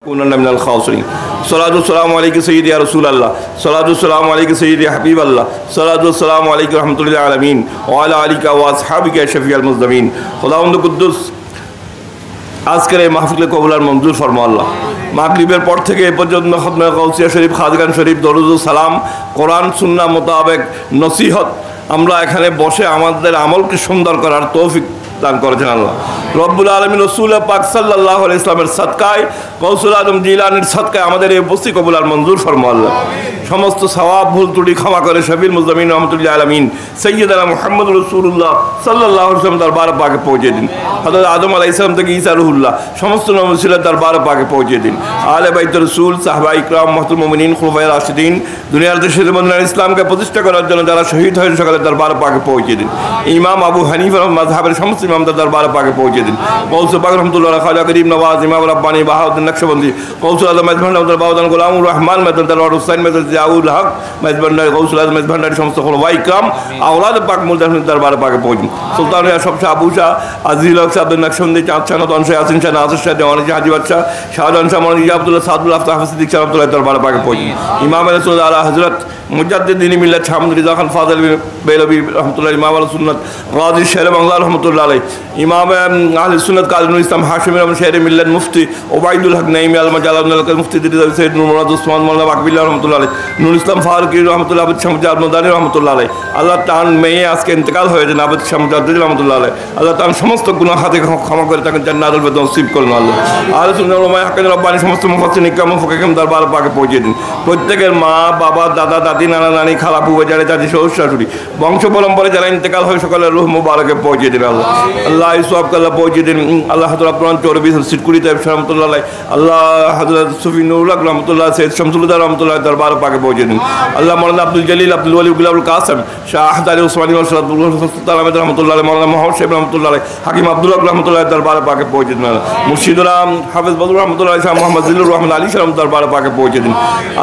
मिनल खासिरीन सलातुस्सलामु अलैका सय्यदी या रसूल अल्लाह सलातुस्सलामु अलैका सय्यदी हबीब अल्लाह सलातुस्सलामु अलैका रहमतुल लिल आलमीन व अला आलिका व असहाबिका शफीअल मुज़लमीन खुदावंद कुद्दुस আজকের এই মাহফিলে কবুল আর মঞ্জুর ফরমা আল্লাহ। মাগরিবের পর থেকে এ পর্যন্ত খতমে গাউসিয়া শরীফ, খাজগান শরীফ, দরুদ ও সালাম, কোরআন সুন্নাহ মোতাবেক নসিহত আমরা এখানে বসে আমাদের আমলকে সুন্দর করার তৌফিক দান করেছেন আল্লাহ রব্বুল আলামিন। রাসূল পাক সাল্লাল্লাহু আলাইহি ওয়াসাল্লামের সাদকায়, গৌসুল আজম জিলানীর সাদকায় আমাদের এই উপস্থিত কবুল আর মঞ্জুর ফরমা আল্লাহ। সমস্ত সওয়াব ভুল ত্রুটি ক্ষমা করে শফিউল মুজলামিন রহমাতুল্লাহ আলামিন সাইয়্যিদানা মুহাম্মদ রাসূলুল্লাহ সাল্লাল্লাহু আলাইহি ওয়াসাল্লাম দরবার পাকে পৌঁছে দিন। হযরত আদম আলাইহিস সালাম থেকে ঈসা রুহুল্লাহ সমস্ত নবী রাসূলের দরবার পাকে পৌঁছে দিন। আলে বাইত রাসূল, সাহাবা ইকরাম, মুহতারাম মুমিনিন, খুলাফায়ে রাশিদিন, দুনিয়ার দেশে মদিনার ইসলামকে প্রতিষ্ঠা করার জন্য যারা শহীদ হয়েছে সকলের দরবার পাকে পৌঁছে দিন। ইমাম আবু হানিফা মাযহাবের সমস্ত ইমামদের দরবার পাকে পৌঁছে দিন। গৌসুল পাক রহমাতুল্লাহ খাজা করিম নওয়াজ, ইমাম রাব্বানী বাহাউদ্দিন নকশবন্দি, গৌসুল আজম মেজবান্ডারি, বাউদান গোলামুর রহমান মেজবান্ডারি, হুসাইন মেজবান্ডারি, জিয়াউল হক মেজবান্ডারি, গৌসুল আজম মেজবান্ডারি, সমস্ত খুলাফায়ে ইকরাম আওলাদ পাক মুজাহিদিন দরবার পাকে পৌঁছে। সুলতান সব শাহ আবু শাহ, আজিল হক শাহ, আব্দুল নকশবন্দি, চাঁদ শাহ, নদন শাহ, ইয়াসিন শাহ, নাসির শাহ, দেওয়ানি শাহ, হাজি বাদশাহ, শাহজাহান শাহ, মৌলানা আব্দুল্লাহ, সাদুল্লাহ, হাফিজ সিদ্দিক শাহ রহমাতুল্লাহ দরবার পাকে পৌঁছে। ইমাম রাসূল আলা হযরত মুজাদ্দিদ মিল্লাত শাহ আহমদ রিজা খান ফাযিল বেলবি রহমাতুল্লাহ, ইমাম আল সুন্নাত গাজী শের বাংলা রহমাতুল্লাহ আলাইহি, ইমাম আহলে সুন্নাত কাজী নুরুল ইসলাম হাশিমি রহমান শের মিল্লাত, মুফতি ওবাইদুল হক নাইমি আল মাজালাল মুফতি দিদার সৈয়দ নূর মুরাদ ওসমান মাওলানা আকবিল্লাহ রহমাতুল্লাহ আলাইহি, নুরুল ইসলাম ফারুকী রহমাতুল্লাহ আবদ শামজাদ মদানী রহমাতুল্লাহ আলাইহি। আল্লাহ তাআলা মেয়ে আজকে ইন্তেকাল হয়েছে আবদ শামজাদ রহমাতুল্লাহ আলাইহি। আল্লাহ তাআলা সমস্ত গুনাহ হাতে ক্ষমা করে তাকে জান্নাতুল ফেরদৌস নসিব করুন আল্লাহ। আহলে সুন্নাত ওলামায়ে হক রব্বানী সমস্ত মুফাসসিরিন ইকরাম ফুকাহাম দরবার পাকে পৌঁছে দিন। প্রত্যেকের মা, বাবা, দাদা, দাদি, নানা, নানি, খালা, ফুফু, যারা চাচি, শ্বশুর, শাশুড়ি, বংশ পরম্পরায় যারা ইন্তেকাল হয় সকলের রূহ মুবারকে পৌঁছে দিন আল্লাহ। আল্লাহ এই সওয়াবকে আল্লাহ পৌঁছে দিন। আল্লাহ হযরত আব্দুর চৌরবি সিটকুরি তাইব রহমাতুল্লাহ আলাইহি, আল্লাহ হযরত সুফি নুরুল হক রহমাতুল্লাহ, সৈয়দ শামসুল্লাহ রহমাতুল্লাহ দরবার পাকে পৌঁছে দিন। আল্লাহ মাওলানা আব্দুল জলিল, আব্দুল ওয়ালি, গুলাবুল কাসেম, শাহ আহদারি ওসমানী সুলতান আহমেদ রহমাতুল্লাহ আলাইহি, মাওলানা মোহাম্মদ সাহেব রহমাতুল্লাহ আলাইহি, হাকিম আব্দুল হক রহমাতুল্লাহ দরবার পাকে পৌঁছে দিন। মুর্শিদুল আলম হাফেজ বদরুর রহমাতুল্লাহ আলাইহি, শাহ মোহাম্মদ জিল্লুর রহমান আলী সালাম দরবার পাকে পৌঁছে দিন।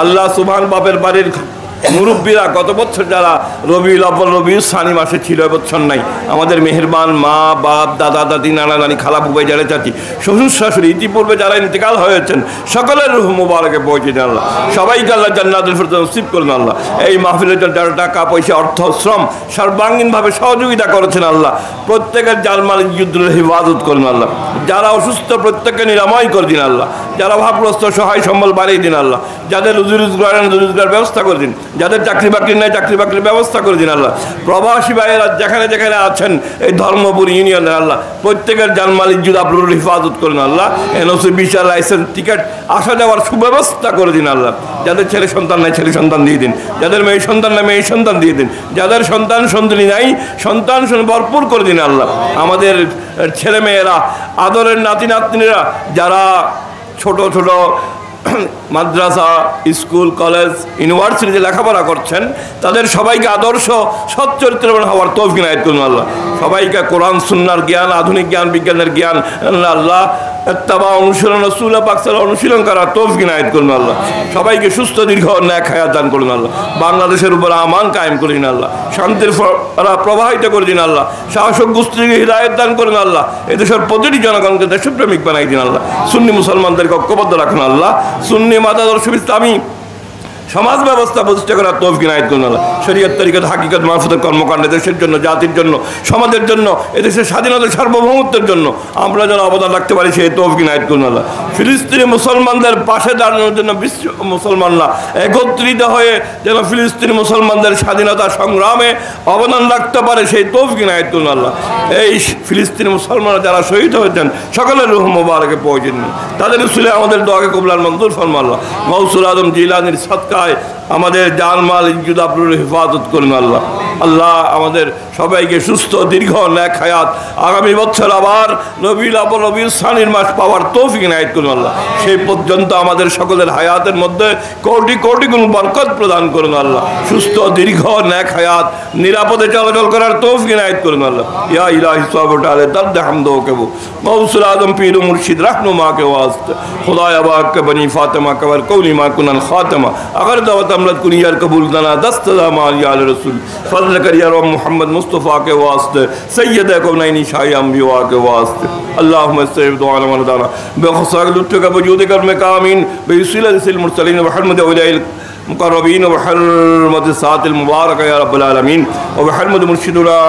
আল্লাহ সুবহান বাপের বাড়ির মুরব্বীরা গত বছর যারা রবিউল আউয়াল, রবিউল সানি মাসে ছিল, এবছর নাই, আমাদের মেহেরবান মা, বাপ, দাদা, দাদি, নানা, নানি, খালা, ফুফাই, যারা চাচি, শ্বশুর, শাশুড়ি ইতিপূর্বে যারা ইন্তেকাল হয়েছেন সকলের রূহ মুবারকে পৌঁছে দেন আল্লাহ। সবাইকে আল্লাহ জান্নাতুল ফেরদৌস নসিব করুন আল্লাহ। এই মাহফিলের জন্য যারা টাকা পয়সা, অর্থ, শ্রম সর্বাঙ্গীনভাবে সহযোগিতা করেছেন আল্লাহ, প্রত্যেকের জানমাল ইজ্জতের হেফাজত করুন আল্লাহ। যারা অসুস্থ প্রত্যেককে নিরাময় করে দিন আল্লাহ। যারা অভাবগ্রস্ত সহায় সম্বল বাড়িয়ে দিন আল্লাহ। যাদের রোজগার ব্যবস্থা করে দিন। যাদের চাকরি বাকরি নাই চাকরি বাকরির ব্যবস্থা করে দিন আল্লাহ। প্রবাসী ভাইয়েরা যেখানে যেখানে আছেন এই ধর্মপুর ইউনিয়নের আল্লাহ, প্রত্যেকের জানমাল ইজ্জত আপনার হেফাজত করুন আল্লাহ। এনওসি, ভিসা, লাইসেন্স, টিকিট, আসা যাওয়ার সুব্যবস্থা করে দিন আল্লাহ। যাদের ছেলে সন্তান নাই ছেলে সন্তান দিয়ে দিন। যাদের মেয়ে সন্তান নাই মেয়ে সন্তান দিয়ে দিন। যাদের সন্তান সন্তানি নাই সন্তান ভরপুর করে দিন আল্লাহ। আমাদের ছেলে মেয়েরা, আদরের নাতি নাতনিরা যারা ছোট ছোট মাদ্রাসা, স্কুল, কলেজ, ইউনিভার্সিটিতে লেখাপড়া করছেন তাদের সবাইকে আদর্শ সচ্চরিত্রবান হওয়ার তৌফিক ইনায়েত করুন আল্লাহ। সবাইকে কোরআন সুন্নাহর জ্ঞান, আধুনিক জ্ঞান, বিজ্ঞানের জ্ঞান আল্লাহ ইত্তেবা, অনুশীলন, রাসূল পাক সাল্লাল্লাহু অনুশীলন করার তৌফিক ইনায়েত করুন আল্লাহ। সবাইকে সুস্থ দীর্ঘ নেক হায়াত দান করুন আল্লাহ। বাংলাদেশের উপর আমান কায়েম করে দিন আল্লাহ। শান্তির প্রবাহিত করে দিন আল্লাহ। শাসক গোষ্ঠীকে হিদায়াত দান করুন আল্লাহ। এদেশের প্রতিটি জনগণকে দেশপ্রেমিক বানাই দিন আল্লাহ। সুন্নি মুসলমানদেরকে ঐক্যবদ্ধ রাখুন আল্লাহ। সুন্নি মাদাদর্শ ইসলামী সমাজ ব্যবস্থা প্রতিষ্ঠা করার তৌফিক ইনায়েত করুন আল্লাহ। শরীয়ত, তরিকত, হাকিকত, মারফতের কর্মকাণ্ডে দেশের জন্য, জাতির জন্য, সমাজের জন্য, এদেশের স্বাধীনতা সার্বভৌমত্বের জন্য আমরা যেন অবদান রাখতে পারি সেই তৌফিক ইনায়েত করুন আল্লাহ। ফিলিস্তিনি মুসলমানদের পাশে দাঁড়ানোর জন্য বিশ্ব মুসলমানরা একত্রিত হয়ে যেন ফিলিস্তিনি মুসলমানদের স্বাধীনতা সংগ্রামে অবদান রাখতে পারে সেই তৌফিক ইনায়েত করুন আল্লাহ। এই ফিলিস্তিনি মুসলমানরা যারা শহীদ হয়েছেন সকলের রূহ মুবারকে পৌঁছে দিন। তাদের উসিলে আমাদের দোয়াকে কবুল আর মঞ্জুর ফরমা আল্লাহ। গৌসুল আজম জিলানীর সাদকায় আমাদের জানমাল ইজ্জত আপনার হেফাজত করুন আল্লাহ। আল্লাহ আমাদের সবাইকে সুস্থ দীর্ঘ নেক হায়াত আগামী বছর আবার রবিউল আউয়াল, রবিউল সানির মাস পাওয়ার তৌফিক ইনায়েত করুন আল্লাহ। সেই পর্যন্ত আমাদের সকলের হায়াতের মধ্যে কোটি কোটি গুণ বরকত প্রদান করুন আল্লাহ। সুস্থ দীর্ঘ নেক হায়াত নিরাপদে চলাচল করার তৌফিক ইনায়েত করুন আল্লাহ। ইয়া ইলাহি সওয়াব डाले दर्द हमदो के वो गौसुल आजम पीर मुर्शिद रहनुमा के वास्ते खुदाया बाग के बनी फातिमा कबर कौली मा कुनन खातिमा अगर दावत अमरत कुनी यार कबूल दना दस्त माल या रसूल फजल कर या मोहम्मद मुस्तफ़ा के वास्ते सैयद कौनैनी शाही अंबिया के वास्ते अल्लाहुम्मा इस्तजिब दुआना वरदाना बेखुसाक लुत्फ़ का वजूद कर में कामीन बेवसीलतिल मुरसलीन व हरमत औलियाइल मुक़र्रबीन व हरमत सातिल मुबारक या रब्बल आलमीन व हरमत मुर्शिदुना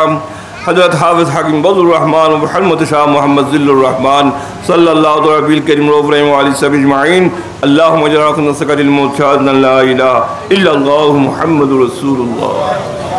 हज़रत हाफ़िज़ हकीम बदरुर रहमान व हरमत शाह मोहम्मद ज़िल्लुर रहमान सल्लल्लाहु अलैहि करीम व अलैहि सभी अजमाइन अल्लाहुम्मा जअलना सक़लिल मौत शहादतन ला इलाहा इल्लल्लाहु मुहम्मदुर रसूलुल्लाह।